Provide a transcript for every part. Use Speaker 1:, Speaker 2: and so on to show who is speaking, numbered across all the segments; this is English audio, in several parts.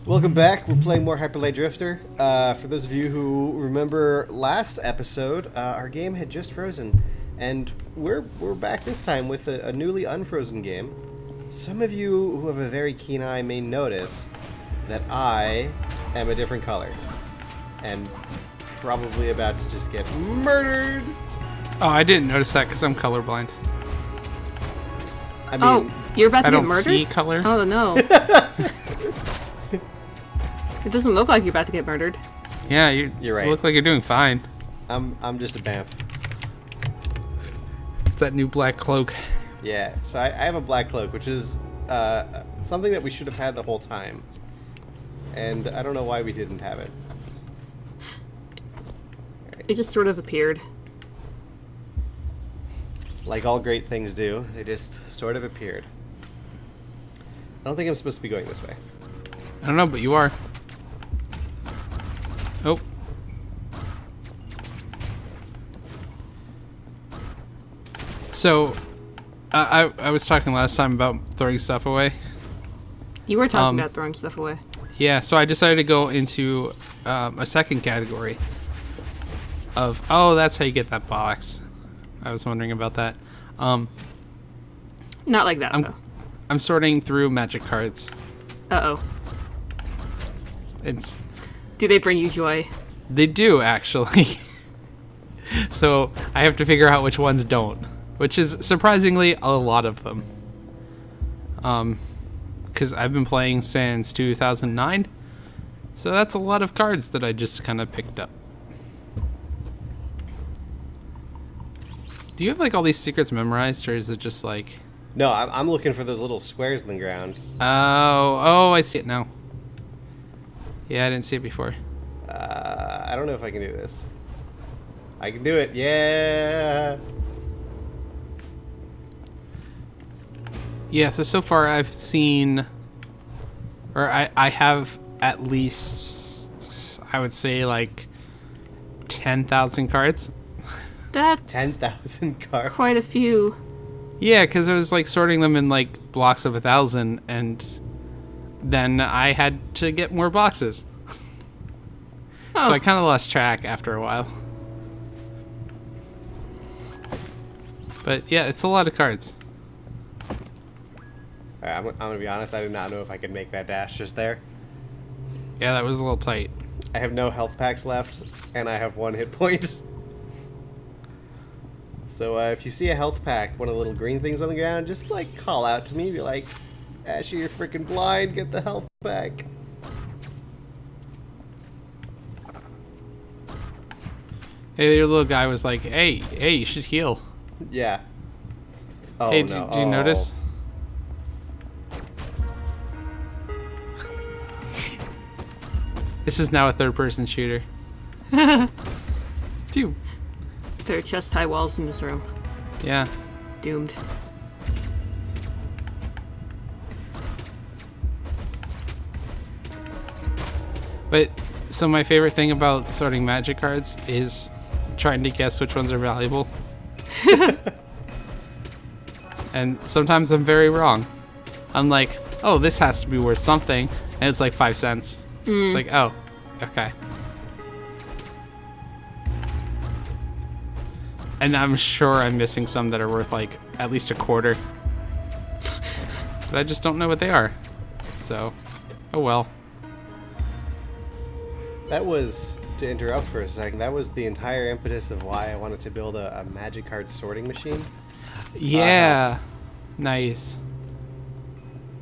Speaker 1: Welcome back. We're playing more Hyperlight Drifter. For those of you who remember last episode, our game had just frozen, and we're back this time with a newly unfrozen game. Some of you who have a very keen eye may notice that I am a different color, and probably about to just get murdered.
Speaker 2: Oh, I didn't notice that because I'm colorblind.
Speaker 1: I mean,
Speaker 3: you're about to get murdered?
Speaker 2: I don't see color.
Speaker 3: Oh no. It doesn't look like you're about to get murdered.
Speaker 2: Yeah,
Speaker 1: you're right.
Speaker 2: You look like you're doing fine.
Speaker 1: I'm just a bamf.
Speaker 2: It's that new black cloak.
Speaker 1: Yeah, so I have a black cloak, which is something that we should have had the whole time. And I don't know why we didn't have it. Right.
Speaker 3: It just sort of appeared.
Speaker 1: Like all great things do, they just sort of appeared. I don't think I'm supposed to be going this way.
Speaker 2: I don't know, but you are. Oh. So, I was talking last time about throwing stuff away.
Speaker 3: You were talking about throwing stuff away.
Speaker 2: Yeah, so I decided to go into a second category of, oh, that's how you get that box. I was wondering about that.
Speaker 3: Not like that, though.
Speaker 2: I'm sorting through magic cards.
Speaker 3: Uh-oh. Do they bring you joy?
Speaker 2: They do, actually. So I have to figure out which ones don't, which is surprisingly a lot of them. Because I've been playing since 2009, so that's a lot of cards that I just kind of picked up. Do you have like all these secrets memorized, or is it just like...
Speaker 1: No, I'm looking for those little squares in the ground.
Speaker 2: Oh, I see it now. Yeah, I didn't see it before.
Speaker 1: I don't know if I can do this. I can do it, yeah!
Speaker 2: Yeah, so far I've seen... Or I have at least, I would say, like 10,000 cards.
Speaker 3: That's
Speaker 1: 10,000 cards.
Speaker 3: quite a few.
Speaker 2: Yeah, because I was like sorting them in like blocks of 1,000, and then I had to get more boxes.
Speaker 3: Oh.
Speaker 2: So I kind of lost track after a while. But yeah, it's a lot of cards.
Speaker 1: Alright, I'm gonna be honest, I did not know if I could make that dash just there.
Speaker 2: Yeah, that was a little tight.
Speaker 1: I have no health packs left, and I have 1 hit point. So if you see a health pack, one of the little green things on the ground, just like call out to me, be like, Asher, you're freaking blind, get the health pack.
Speaker 2: Hey, your little guy was like, hey, you should heal.
Speaker 1: Yeah. Oh,
Speaker 2: Hey,
Speaker 1: no.
Speaker 2: did you notice? This is now a third-person shooter. Phew.
Speaker 3: There are chest-high walls in this room.
Speaker 2: Yeah.
Speaker 3: Doomed.
Speaker 2: But, so my favorite thing about sorting magic cards is trying to guess which ones are valuable. And sometimes I'm very wrong. I'm like, oh, this has to be worth something. And it's like 5 cents. It's like, oh, okay. And I'm sure I'm missing some that are worth like at least a quarter. But I just don't know what they are. So, oh well.
Speaker 1: That was, to interrupt for a second, that was the entire impetus of why I wanted to build a magic card sorting machine.
Speaker 2: Yeah. Nice.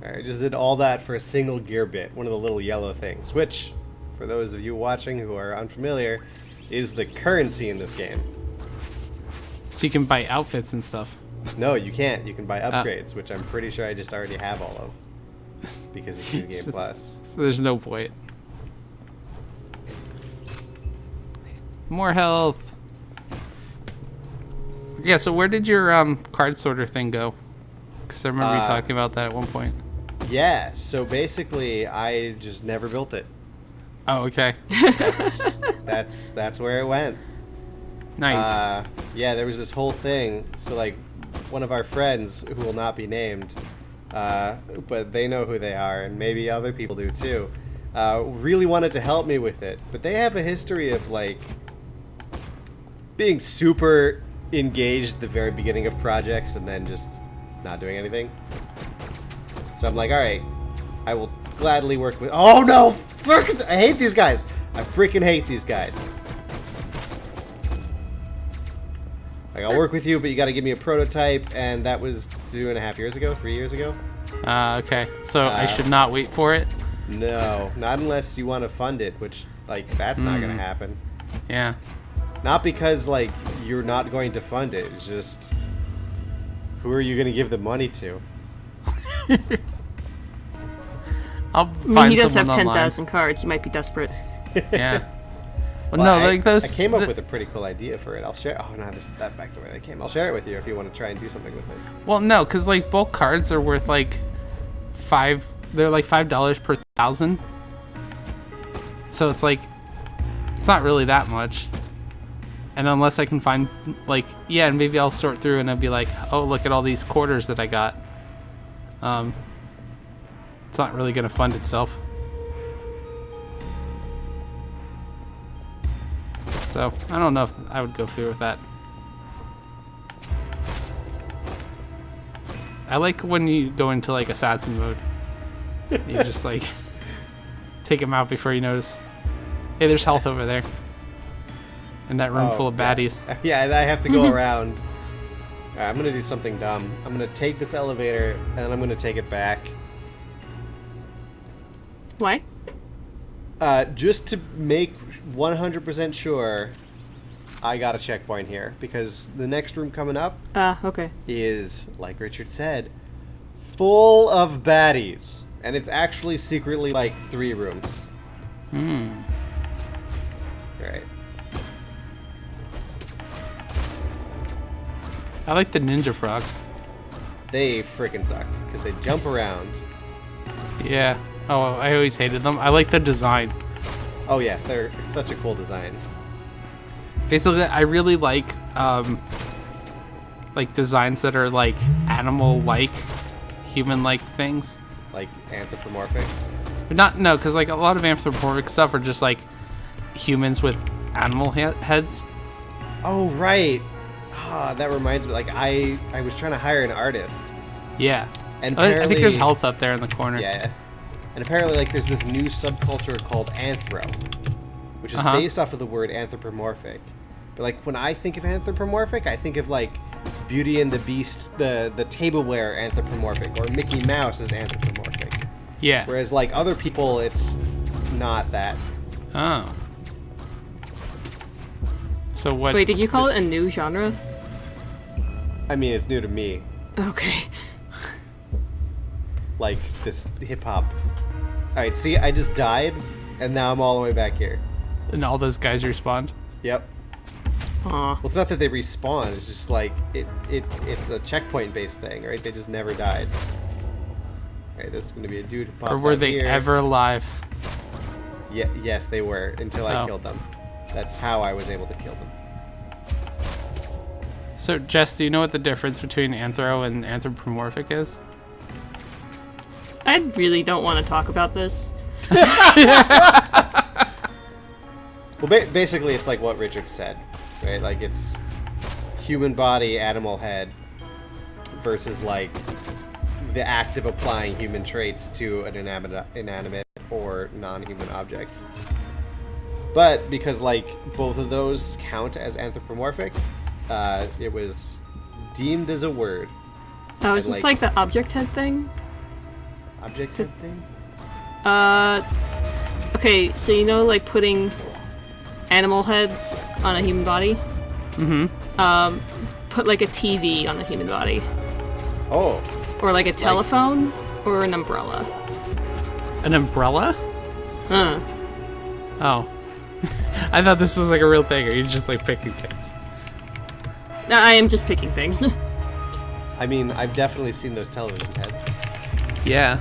Speaker 1: I just did all that for a single gear bit, one of the little yellow things, which, for those of you watching who are unfamiliar, is the currency in this game.
Speaker 2: So you can buy outfits and stuff.
Speaker 1: No, you can't. You can buy upgrades, which I'm pretty sure I just already have all of. Because it's New Game Plus.
Speaker 2: So there's no point. More health. Yeah, so where did your card sorter thing go? Because I remember you talking about that at one point.
Speaker 1: Yeah, so basically I just never built it.
Speaker 2: Oh, okay.
Speaker 1: That's where it went.
Speaker 2: Nice.
Speaker 1: Yeah, there was this whole thing. So like one of our friends who will not be named, but they know who they are, and maybe other people do too, really wanted to help me with it, but they have a history of like being super engaged at the very beginning of projects and then just not doing anything. So I'm like, all right, I will gladly work with. Oh no! Fuck! I hate these guys. I freaking hate these guys. Like, I'll work with you, but you got to give me a prototype, and that was 2.5 years ago, 3 years ago.
Speaker 2: Okay. So I should not wait for it?
Speaker 1: No, not unless you want to fund it, which, like, that's not going to happen.
Speaker 2: Yeah.
Speaker 1: Not because, like, you're not going to fund it. It's just, who are you going to give the money to?
Speaker 2: I'll
Speaker 3: I
Speaker 2: find
Speaker 3: mean, he does have
Speaker 2: someone online.
Speaker 3: 10,000 cards. He might be desperate.
Speaker 2: Yeah. Well,
Speaker 1: Well,
Speaker 2: no, like those.
Speaker 1: I came up with a pretty cool idea for it. I'll share. Oh no, this is that back the way they came. I'll share it with you if you want to try and do something with it.
Speaker 2: Well, no, because like bulk cards are worth like They're like $5 per 1,000. So it's like, it's not really that much. And unless I can find like, yeah, and maybe I'll sort through and I'll be like, oh, look at all these quarters that I got. It's not really gonna fund itself. So I don't know if I would go through with that. I like when you go into like assassin mode. You just like take him out before you notice. Hey, there's health over there. In that room full of baddies.
Speaker 1: Yeah, I have to go around. All right, I'm gonna do something dumb. I'm gonna take this elevator and I'm gonna take it back.
Speaker 3: Why?
Speaker 1: Just to make 100% sure I got a checkpoint here, because the next room coming up
Speaker 3: Okay.
Speaker 1: is, like Richard said, full of baddies. And it's actually secretly like 3 rooms. Alright.
Speaker 2: I like the ninja frogs.
Speaker 1: They freaking suck, because they jump around.
Speaker 2: Yeah. Oh, I always hated them. I like the design.
Speaker 1: Oh yes, they're such a cool design.
Speaker 2: Basically, I really like designs that are like animal-like, human-like things.
Speaker 1: Like anthropomorphic.
Speaker 2: But no, because like a lot of anthropomorphic stuff are just like humans with animal heads.
Speaker 1: Oh right. That reminds me. Like I was trying to hire an artist.
Speaker 2: Yeah.
Speaker 1: And
Speaker 2: I think there's
Speaker 1: apparently-
Speaker 2: health up there in the corner.
Speaker 1: Yeah. And apparently, like, there's this new subculture called anthro, which is based off of the word anthropomorphic. But like, when I think of anthropomorphic, I think of like Beauty and the Beast, the tableware anthropomorphic, or Mickey Mouse is anthropomorphic.
Speaker 2: Yeah.
Speaker 1: Whereas like other people, it's not that.
Speaker 2: Oh. So what?
Speaker 3: Wait, did you call it a new genre?
Speaker 1: I mean, it's new to me.
Speaker 3: Okay.
Speaker 1: Like this hip hop. All right, see, I just died, and now I'm all the way back here.
Speaker 2: And all those guys respond.
Speaker 1: Yep.
Speaker 3: Aw.
Speaker 1: Well, it's not that they respawn. It's just like it's a checkpoint-based thing, right? They just never died. All right, there's going to be a dude who pops
Speaker 2: Or were
Speaker 1: out
Speaker 2: they
Speaker 1: here.
Speaker 2: ever alive?
Speaker 1: Yeah, yes, they were until I
Speaker 2: Oh.
Speaker 1: killed them. That's how I was able to kill them.
Speaker 2: So, Jess, do you know what the difference between anthro and anthropomorphic is?
Speaker 3: I really don't want to talk about this.
Speaker 1: Well, basically, it's like what Richard said, right? Like it's human body, animal head, versus like the act of applying human traits to an inanimate or non-human object. But because like both of those count as anthropomorphic, it was deemed as a word.
Speaker 3: Oh, is
Speaker 1: And,
Speaker 3: this like the object head thing?
Speaker 1: Object head thing?
Speaker 3: Okay, so you know, like putting animal heads on a human body? Put like a TV on a human body.
Speaker 1: Oh,
Speaker 3: Or like a telephone, or an umbrella.
Speaker 2: An umbrella?
Speaker 3: Huh.
Speaker 2: Oh. I thought this was like a real thing, or you're just like picking things.
Speaker 3: No, I am just picking things.
Speaker 1: I mean, I've definitely seen those television heads.
Speaker 2: Yeah.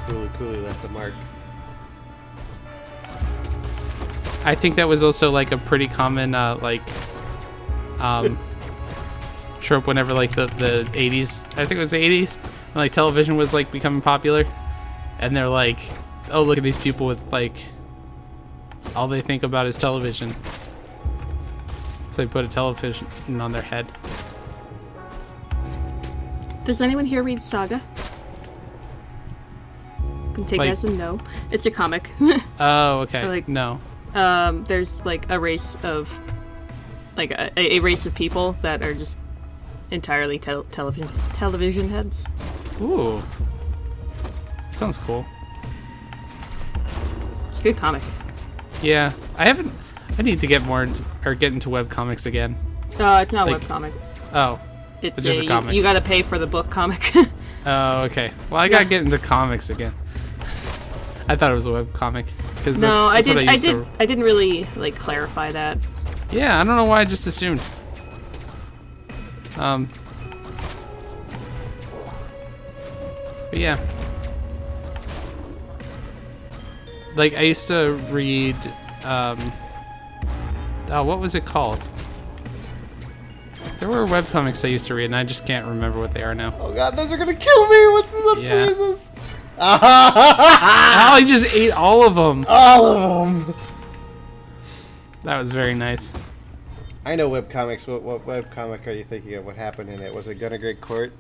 Speaker 1: Coolly left the mark.
Speaker 2: I think that was also like a pretty common trope whenever like the 80s, I think it was the 80s, when like television was like becoming popular, and they're like oh, look at these people with, like, all they think about is television. So they put a television on their head.
Speaker 3: Does anyone here read Saga? Can take
Speaker 2: Like-
Speaker 3: that as a no. It's a comic.
Speaker 2: Oh, okay.
Speaker 3: Or, like-
Speaker 2: No.
Speaker 3: There's like a race of, like a race of people that are just entirely television heads.
Speaker 2: Ooh. Sounds cool.
Speaker 3: It's a good comic.
Speaker 2: Yeah. I need to get into webcomics again.
Speaker 3: It's not a
Speaker 2: Like-
Speaker 3: webcomic.
Speaker 2: Oh.
Speaker 3: It's
Speaker 2: just a comic.
Speaker 3: You gotta pay for the book comic.
Speaker 2: Oh, okay. Well, I gotta get into comics again. I thought it was a webcomic. Because
Speaker 3: No,
Speaker 2: that's what I
Speaker 3: I
Speaker 2: used
Speaker 3: did.
Speaker 2: to...
Speaker 3: I didn't really like clarify that.
Speaker 2: Yeah, I don't know why I just assumed. But yeah. Like, I used to read, what was it called? There were webcomics I used to read, and I just can't remember what they are now.
Speaker 1: Oh god, those are gonna kill me! What's this
Speaker 2: Yeah.
Speaker 1: unfreezes?
Speaker 2: Oh, he just ate all of them!
Speaker 1: All of them!
Speaker 2: That was very nice.
Speaker 1: I know webcomics. What webcomic are you thinking of? What happened in it? Was it Gonna Great Court?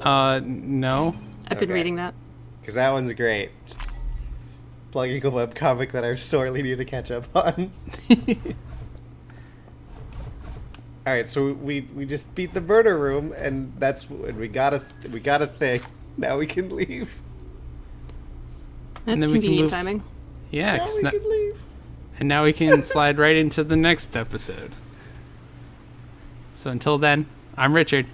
Speaker 2: No.
Speaker 3: I've been
Speaker 1: Okay.
Speaker 3: reading that.
Speaker 1: Because that one's great. Plugging a webcomic that I sorely need to catch up on. Alright, so we just beat the murder room, and we got a thing. Now we can leave.
Speaker 3: That's
Speaker 2: then we can
Speaker 3: convenient
Speaker 2: move-
Speaker 3: timing.
Speaker 2: Yeah,
Speaker 1: Now
Speaker 2: 'cause
Speaker 1: we
Speaker 2: na-
Speaker 1: can leave.
Speaker 2: and now we can slide right into the next episode. So until then, I'm Richard.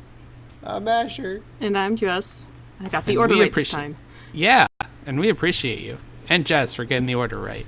Speaker 1: I'm Asher.
Speaker 3: And I'm Jess. I got the
Speaker 2: And
Speaker 3: order
Speaker 2: we
Speaker 3: right this
Speaker 2: appreciate-
Speaker 3: time.
Speaker 2: Yeah, and we appreciate you. And Jess for getting the order right.